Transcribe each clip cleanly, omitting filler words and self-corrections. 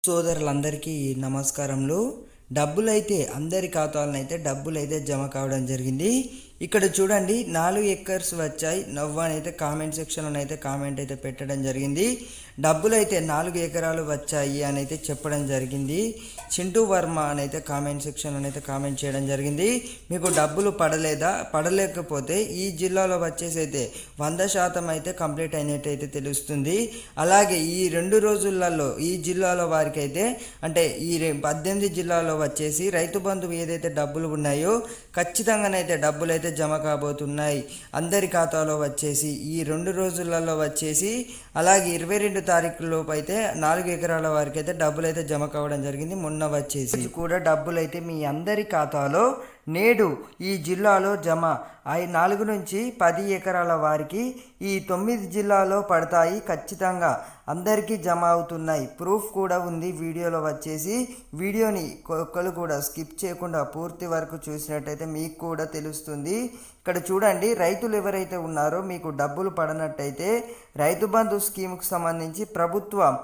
సోదరులందరికీ నమస్కారములు. డబ్బులైతే అందరి ఖాతాలనైతే డబ్బులైతే జమ కావడం జరిగింది. ఇక్కడ చూడండి 4 ఎకర్స్ వచ్చాయి. నవ్వనైతే కామెంట్ సెక్షన్లో అయితే కామెంట్ అయితే పెట్టడం జరిగింది. డబ్బులైతే 4 ఎకరాలు వచ్చాయి అని అయితే చెప్పడం జరిగింది. చింటూ వర్మ అని అయితే కామెంట్ సెక్షన్లో అయితే కామెంట్ చేయడం జరిగింది. మీకు డబ్బులు పడలేదా? పడలేకపోతే ఈ జిల్లాలో వచ్చేసి అయితే 100% అయితే కంప్లీట్ అయినట్టు అయితే తెలుస్తుంది. అలాగే ఈ 2 రోజులలో ఈ జిల్లాలో వారికి అయితే అంటే ఈ 18 జిల్లాలో వచ్చేసి రైతు బంధు ఏదైతే డబ్బులు ఉన్నాయో ఖచ్చితంగానైతే డబ్బులు అయితే జమ కాబోతున్నాయి అందరి ఖాతాలో వచ్చేసి ఈ 2 రోజులలో వచ్చేసి. అలాగే 22 తారీఖు లోపు అయితే 4 ఎకరాల వారికి అయితే డబ్బులు అయితే జమ కావడం జరిగింది. మొన్న వచ్చేసి కూడా డబ్బులు అయితే మీ అందరి ఖాతాలో నేడు ఈ జిల్లాలో జమ 4 నుంచి 10 ఎకరాల వారికి ఈ 9 జిల్లాలో పడతాయి. ఖచ్చితంగా అందరికీ జమ అవుతున్నాయి. ప్రూఫ్ కూడా ఉంది వీడియోలో వచ్చేసి. వీడియోని ఒక్కరు కూడా స్కిప్ చేయకుండా పూర్తి వరకు చూసినట్టయితే మీకు కూడా తెలుస్తుంది. ఇక్కడ చూడండి, రైతులు ఎవరైతే ఉన్నారో మీకు డబ్బులు పడనట్టయితే రైతు బంధు స్కీమ్కు సంబంధించి ప్రభుత్వం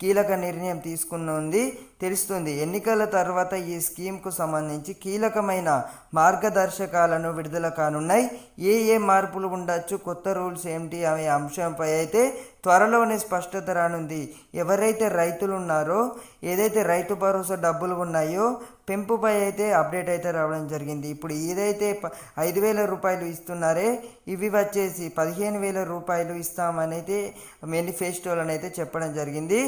కీలక నిర్ణయం తీసుకున్నది తెలుస్తుంది. ఎన్నికల తర్వాత ఈ స్కీమ్కు సంబంధించి కీలకమైన మార్గదర్శకాలను విడుదల కానున్నాయి. ఏ మార్పులు ఉండొచ్చు, కొత్త రూల్స్ ఏమిటి అనే అంశంపై అయితే త్వరలోనే స్పష్టత రానుంది. ఎవరైతే రైతులు ఉన్నారో ఏదైతే రైతు భరోసా డబ్బులు ఉన్నాయో పెంపుపై అయితే అప్డేట్ అయితే రావడం జరిగింది. ఇప్పుడు ఏదైతే 5,000 రూపాయలు ఇస్తున్నారే ఇవి వచ్చేసి 15,000 రూపాయలు ఇస్తామని అయితే మేనిఫెస్టోలను అయితే చెప్పడం జరిగింది.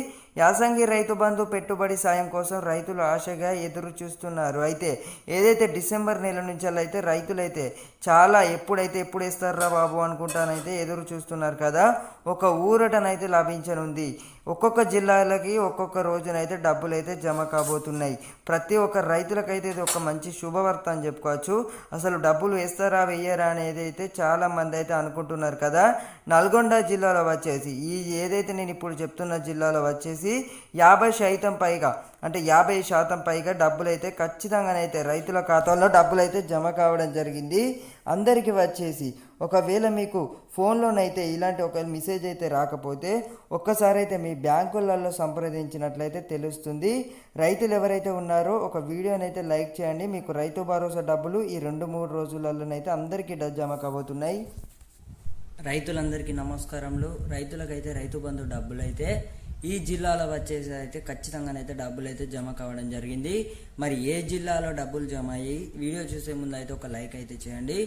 యాసంగి రైతు బంధు పెట్టుబడి సాయం కోసం రైతులు ఆశగా ఎదురు చూస్తున్నారు. అయితే ఏదైతే డిసెంబర్ నెల నుంచి అయితే రైతులైతే చాలా ఎప్పుడు ఇస్తారా బాబు అనుకుంటానైతే ఎదురు చూస్తున్నారు కదా. ఒక ఊరటనైతే లభించనుంది. ఒక్కొక్క జిల్లాలకి ఒక్కొక్క రోజునైతే డబ్బులు అయితే జమ కాబోతున్నాయి. ప్రతి ఒక్క రైతులకైతే ఇది ఒక మంచి శుభవార్త అని చెప్పుకోవచ్చు. అసలు డబ్బులు వేస్తారా వెయ్యరా అనేది అయితే చాలా మంది అయితే అనుకుంటున్నారు కదా. నల్గొండ జిల్లాలో వచ్చేసి ఏదైతే నేను ఇప్పుడు చెప్తున్న జిల్లాలో వచ్చేసి 50% పైగా డబ్బులు అయితే ఖచ్చితంగానైతే రైతుల ఖాతాల్లో డబ్బులు అయితే జమ కావడం జరిగింది. అందరికీ వచ్చేసి ఒకవేళ మీకు ఫోన్లోనైతే ఇలాంటి ఒక మెసేజ్ అయితే రాకపోతే ఒక్కసారి అయితే మీ బ్యాంకులలో సంప్రదించినట్లయితే తెలుస్తుంది. రైతులు ఎవరైతే ఉన్నారో ఒక వీడియోనైతే లైక్ చేయండి. మీకు రైతు భరోసా డబ్బులు ఈ 2-3 రోజులలోనైతే అందరికీ జమ కాబోతున్నాయి. రైతులందరికీ నమస్కారములు. రైతులకైతే రైతు బంధు డబ్బులు అయితే ఈ జిల్లాలో వచ్చేసి అయితే ఖచ్చితంగానైతే డబ్బులు అయితే జమ కావడం జరిగింది. మరి ఏ జిల్లాలో డబ్బులు జమ అయ్యి వీడియో చూసే ముందు అయితే ఒక లైక్ అయితే చేయండి.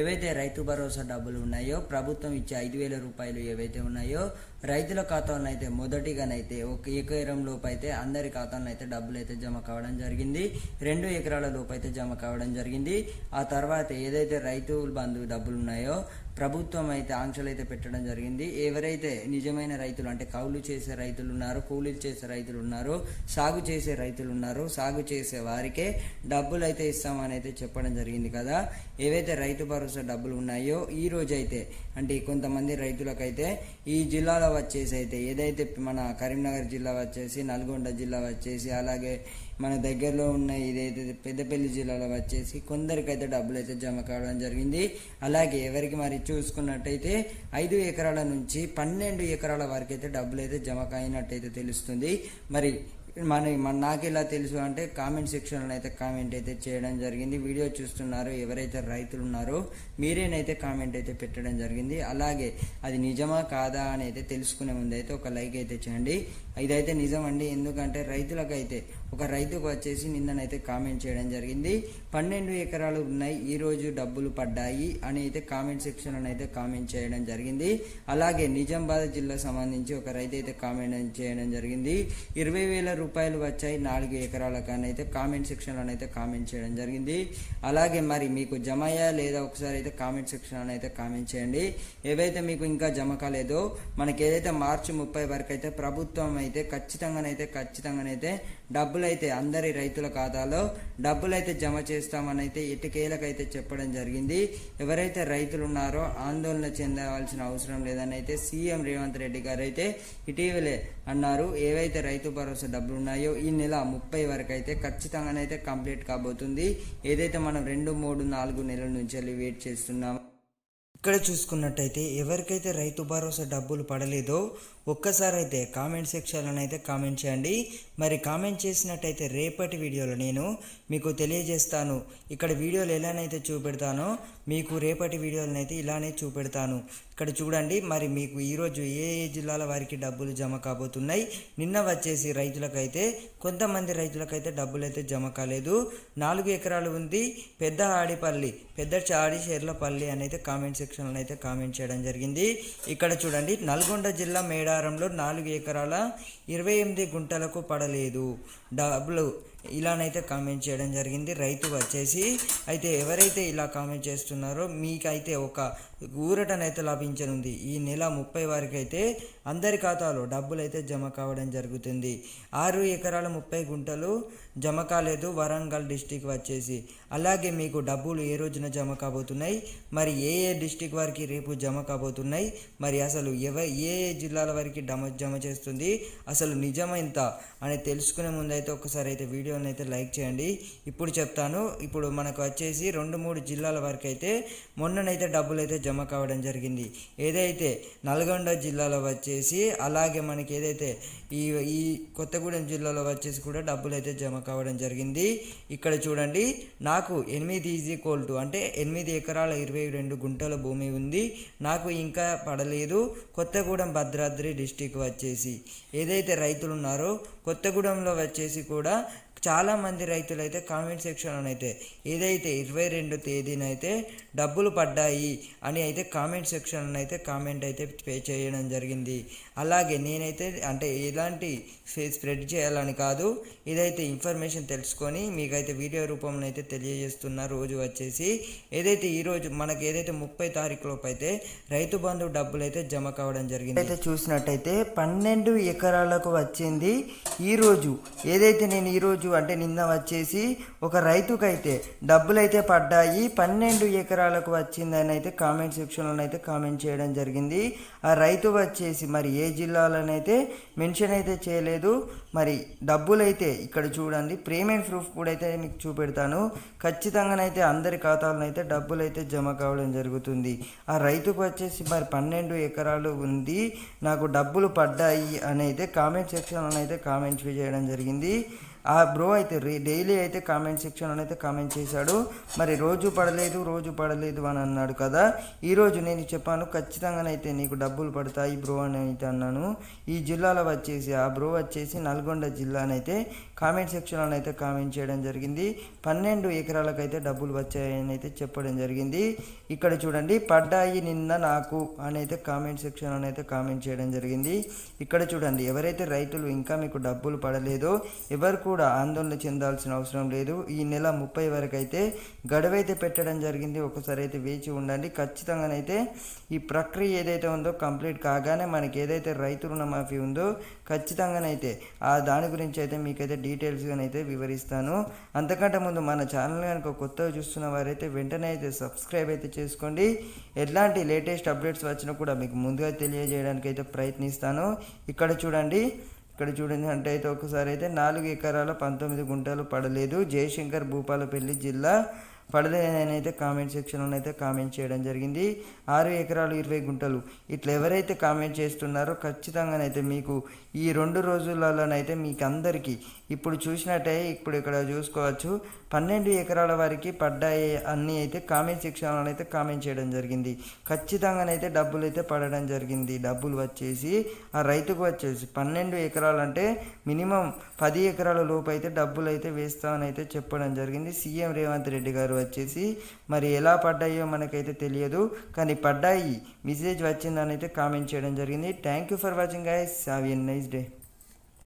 ఏవైతే రైతు భరోసా డబ్బులు ఉన్నాయో ప్రభుత్వం ఇచ్చే 5,000 రూపాయలు ఏవైతే ఉన్నాయో రైతుల ఖాతాలో అయితే మొదటిగానైతే 1 ఎకరం లోపు అయితే అందరి ఖాతాలో అయితే డబ్బులు అయితే జమ కావడం జరిగింది. 2 ఎకరాల లోపు అయితే జమ కావడం జరిగింది. ఆ తర్వాత ఏదైతే రైతు బంధు డబ్బులు ఉన్నాయో ప్రభుత్వం అయితే ఆంక్షలు అయితే పెట్టడం జరిగింది. ఎవరైతే నిజమైన రైతులు అంటే కౌలు చేసే రైతులు ఉన్నారో, కూలీలు చేసే రైతులు ఉన్నారో, సాగు చేసే రైతులు ఉన్నారో, సాగు చేసే వారికే డబ్బులు అయితే ఇస్తామని అయితే చెప్పడం జరిగింది కదా. ఏవైతే రైతు భరోసా డబ్బులు ఉన్నాయో ఈ రోజు అయితే అంటే కొంతమంది రైతులకైతే ఈ జిల్లాలో వచ్చేసి అయితే ఏదైతే మన కరీంనగర్ జిల్లా వచ్చేసి, నల్గొండ జిల్లా వచ్చేసి, అలాగే మన దగ్గరలో ఉన్న ఇదైతే పెద్దపల్లి జిల్లాలో వచ్చేసి కొందరికైతే డబ్బులు అయితే జమ కావడం జరిగింది. అలాగే ఎవరికి మరి చూసుకున్నట్టయితే 5 ఎకరాల నుంచి 12 ఎకరాల వరకు అయితే డబ్బులు అయితే జమ అయినట్టయితే తెలుస్తుంది. మరి నాకు ఎలా తెలుసు అంటే కామెంట్ సెక్షన్లో అయితే కామెంట్ అయితే చేయడం జరిగింది. వీడియో చూస్తున్నారు ఎవరైతే రైతులు ఉన్నారో మీరేనైతే కామెంట్ అయితే పెట్టడం జరిగింది. అలాగే అది నిజమా కాదా అని అయితే తెలుసుకునే ముందు అయితే ఒక లైక్ అయితే చేయండి. ఇదైతే నిజం అండి. ఎందుకంటే రైతులకైతే ఒక రైతుకు వచ్చేసి నిన్ననైతే కామెంట్ చేయడం జరిగింది. 12 ఎకరాలు ఉన్నాయి, ఈరోజు డబ్బులు పడ్డాయి అని అయితే కామెంట్ సెక్షన్లో అయితే కామెంట్ చేయడం జరిగింది. అలాగే నిజామాబాద్ జిల్లా సంబంధించి ఒక రైతు అయితే కామెంట్ చేయడం జరిగింది. 20,000 రూపాయలు వచ్చాయి 4 ఎకరాల కానీ అయితే కామెంట్ సెక్షన్లో అయితే కామెంట్ చేయడం జరిగింది. అలాగే మరి మీకు జమ అయ్యా లేదా ఒకసారి అయితే కామెంట్ సెక్షన్లో అయితే కామెంట్ చేయండి. ఏవైతే మీకు ఇంకా జమ కాలేదో మనకి ఏదైతే మార్చి 30 వరకు అయితే ప్రభుత్వం అయితే ఖచ్చితంగానైతే డబ్బులు అయితే అందరి రైతుల ఖాతాలో డబ్బులు అయితే జమ చేస్తామని అయితే ఎటుకేలకైతే చెప్పడం జరిగింది. ఎవరైతే రైతులు ఉన్నారో ఆందోళన చెందవలసిన అవసరం లేదని అయితే సీఎం రేవంత్ రెడ్డి గారు అయితే ఇటీవలే అన్నారు. ఏవైతే రైతు భరోసా డబ్బులు ఉన్నాయో ఈ నెల 30 వరకు అయితే ఖచ్చితంగానైతే కంప్లీట్ కాబోతుంది. ఏదైతే మనం 2, 3, 4 నెలల నుంచి వెయిట్ చేస్తున్నామో ఇక్కడ చూసుకున్నట్టయితే ఎవరికైతే రైతు భరోసా డబ్బులు పడలేదో ఒక్కసారి అయితే కామెంట్ సెక్షన్లో అయితే కామెంట్ చేయండి. మరి కామెంట్ చేసినట్టయితే రేపటి వీడియోలో నేను మీకు తెలియజేస్తాను. ఇక్కడ వీడియోలు ఎలానైతే చూపెడతానో మీకు రేపటి వీడియోలనైతే ఇలానే చూపెడతాను. ఇక్కడ చూడండి, మరి మీకు ఈరోజు ఏ ఏ జిల్లాల వారికి డబ్బులు జమ కాబోతున్నాయి. నిన్న వచ్చేసి రైతులకైతే కొంతమంది రైతులకైతే డబ్బులు అయితే జమ కాలేదు. 4 ఎకరాలు ఉంది పెద్ద ఆడిపల్లి, పెద్ద చాడి షేర్లపల్లి అని అయితే కామెంట్ సెక్షన్లో అయితే కామెంట్ చేయడం జరిగింది. ఇక్కడ చూడండి, నల్గొండ జిల్లా మేడారంలో 4 ఎకరాల 28 గుంటలకు పడలేదు డబ్బులు ఇలానైతే కామెంట్ చేయడం జరిగింది. రైతు వచ్చేసి అయితే ఎవరైతే ఇలా కామెంట్ చేస్తున్నారో మీకైతే ఒక ఊరటనైతే లభించనుంది. ఈ నెల 30 వరకు అయితే అందరి ఖాతాలో డబ్బులు అయితే జమ కావడం జరుగుతుంది. 6 ఎకరాల 30 గుంటలు జమ కాలేదు వరంగల్ డిస్టిక్ వచ్చేసి. అలాగే మీకు డబ్బులు ఏ రోజున జమ కాబోతున్నాయి, మరి ఏ ఏ డిస్టిక్ వారికి రేపు జమ కాబోతున్నాయి, మరి అసలు ఏ ఏ జిల్లాల వారికి జమ చేస్తుంది, అసలు నిజం ఎంత అని తెలుసుకునే ముందు అయితే ఒకసారి అయితే వీడియోని అయితే లైక్ చేయండి. ఇప్పుడు చెప్తాను. ఇప్పుడు మనకు వచ్చేసి 2-3 జిల్లాల వరకు అయితే మొన్ననైతే డబ్బులు అయితే జమ కావడం జరిగింది. ఏదైతే నల్గొండ జిల్లాలో వచ్చేసి, అలాగే మనకి ఏదైతే ఈ కొత్తగూడెం జిల్లాలో వచ్చేసి కూడా డబ్బులు అయితే జమ కావడం జరిగింది. ఇక్కడ చూడండి, నాకు 8 అంటే 8 ఎకరాల 22 గుంటల భూమి ఉంది. నాకు ఇంకా పడలేదు. కొత్తగూడెం భద్రాద్రి డిస్టిక్ వచ్చేసి ఏదైతే రైతులు ఉన్నారో కొత్తగూడెంలో వచ్చేసి కూడా చాలామంది రైతులు అయితే కామెంట్ సెక్షన్లో అయితే ఏదైతే 22 తేదీనైతే డబ్బులు పడ్డాయి అని అయితే కామెంట్ సెక్షన్లో అయితే కామెంట్ అయితే పే చేయడం జరిగింది. అలాగే నేనైతే అంటే ఎలాంటి స్ప్రెడ్ చేయాలని కాదు, ఇదైతే ఇన్ఫర్మేషన్ తెలుసుకొని మీకైతే వీడియో రూపంలో అయితే తెలియజేస్తున్న రోజు వచ్చేసి ఏదైతే ఈరోజు మనకి ఏదైతే 30 తారీఖులోపు అయితే రైతు బంధు డబ్బులు అయితే జమ కావడం జరిగింది. అయితే చూసినట్టయితే 12 ఎకరాలకు వచ్చింది ఈరోజు. ఏదైతే నేను ఈరోజు అంటే నిన్న వచ్చేసి ఒక రైతుకైతే డబ్బులు అయితే పడ్డాయి 12 ఎకరాలకు వచ్చిందని అయితే కామెంట్ సెక్షన్లో అయితే కామెంట్ చేయడం జరిగింది. ఆ రైతు వచ్చేసి మరి ఏ జిల్లాలోనైతే మెన్షన్ అయితే చేయలేదు. మరి డబ్బులు అయితే ఇక్కడ చూడండి, పేమెంట్ ప్రూఫ్ కూడా అయితే మీకు చూపెడతాను. ఖచ్చితంగానైతే అందరి ఖాతాలను అయితే డబ్బులు అయితే జమ కావడం జరుగుతుంది. ఆ రైతుకు వచ్చేసి మరి 12 ఎకరాలు ఉంది, నాకు డబ్బులు పడ్డాయి అని అయితే కామెంట్ సెక్షన్లో అయితే కామెంట్ చేయడం జరిగింది. ఆ బ్రో అయితే డైలీ అయితే కామెంట్ సెక్షన్లో అయితే కామెంట్ చేశాడు. మరి రోజు పడలేదు అని అన్నాడు కదా. ఈరోజు నేను చెప్పాను ఖచ్చితంగానైతే నీకు డబ్బులు పడతాయి బ్రో అని అయితే అన్నాను. ఈ జిల్లాలో వచ్చేసి ఆ బ్రో వచ్చేసి నల్గొండ జిల్లానైతే కామెంట్ సెక్షన్లో అయితే కామెంట్ చేయడం జరిగింది. 12 ఎకరాలకైతే డబ్బులు వచ్చాయని అయితే చెప్పడం జరిగింది. ఇక్కడ చూడండి, పడ్డాయి నిన్న నాకు అని అయితే కామెంట్ సెక్షన్లో అయితే కామెంట్ చేయడం జరిగింది. ఇక్కడ చూడండి, ఎవరైతే రైతులు ఇంకా మీకు డబ్బులు పడలేదో ఎవరు కూడా ఆందోళన చెందాల్సిన అవసరం లేదు. ఈ నెల 30 వరకు అయితే గడువైతే పెట్టడం జరిగింది. ఒకసారి అయితే వేచి ఉండండి. ఖచ్చితంగానైతే ఈ ప్రక్రియ ఏదైతే ఉందో కంప్లీట్ కాగానే మనకి ఏదైతే రైతు రుణమాఫీ ఉందో ఖచ్చితంగానైతే దాని గురించి అయితే మీకైతే డీటెయిల్స్గా అయితే వివరిస్తాను. అంతకంటే ముందు మన ఛానల్ కనుక కొత్తగా చూస్తున్న వారైతే వెంటనే అయితే సబ్స్క్రైబ్ అయితే చేసుకోండి. ఎట్లాంటి లేటెస్ట్ అప్డేట్స్ వచ్చినా కూడా మీకు ముందుగా తెలియజేయడానికి అయితే ప్రయత్నిస్తాను. ఇక్కడ చూడండి అంటే అయితే ఒకసారి అయితే 4 ఎకరాల 19 గుంటలు పడలేదు. జయశంకర్ భూపాలపల్లి జిల్లా పడలేదని అయితే కామెంట్ సెక్షన్లో అయితే కామెంట్ చేయడం జరిగింది. 6 ఎకరాలు 20 గుంటలు ఇట్లా ఎవరైతే కామెంట్ చేస్తున్నారో ఖచ్చితంగానైతే మీకు ఈ 2 రోజులలోనైతే మీకు అందరికీ ఇప్పుడు చూసినట్టయితే ఇప్పుడు ఇక్కడ చూసుకోవచ్చు 12 ఎకరాల వారికి పడ్డాయి అన్నీ అయితే కామెంట్ సెక్షన్లో అయితే కామెంట్ చేయడం జరిగింది. ఖచ్చితంగానైతే డబ్బులు అయితే పడడం జరిగింది. డబ్బులు వచ్చేసి ఆ రైతుకు వచ్చేసి 12 ఎకరాలు అంటే మినిమం 10 ఎకరాల లోపు అయితే డబ్బులు అయితే వేస్తామని అయితే చెప్పడం జరిగింది. సీఎం రేవంత్ రెడ్డి గారు వచ్చేసి మరి ఎలా పడ్డాయో మనకైతే తెలియదు, కానీ పడ్డాయి మెసేజ్ వచ్చిందని అయితే కామెంట్ చేయడం జరిగింది. Thank you for watching guys. Have a nice day.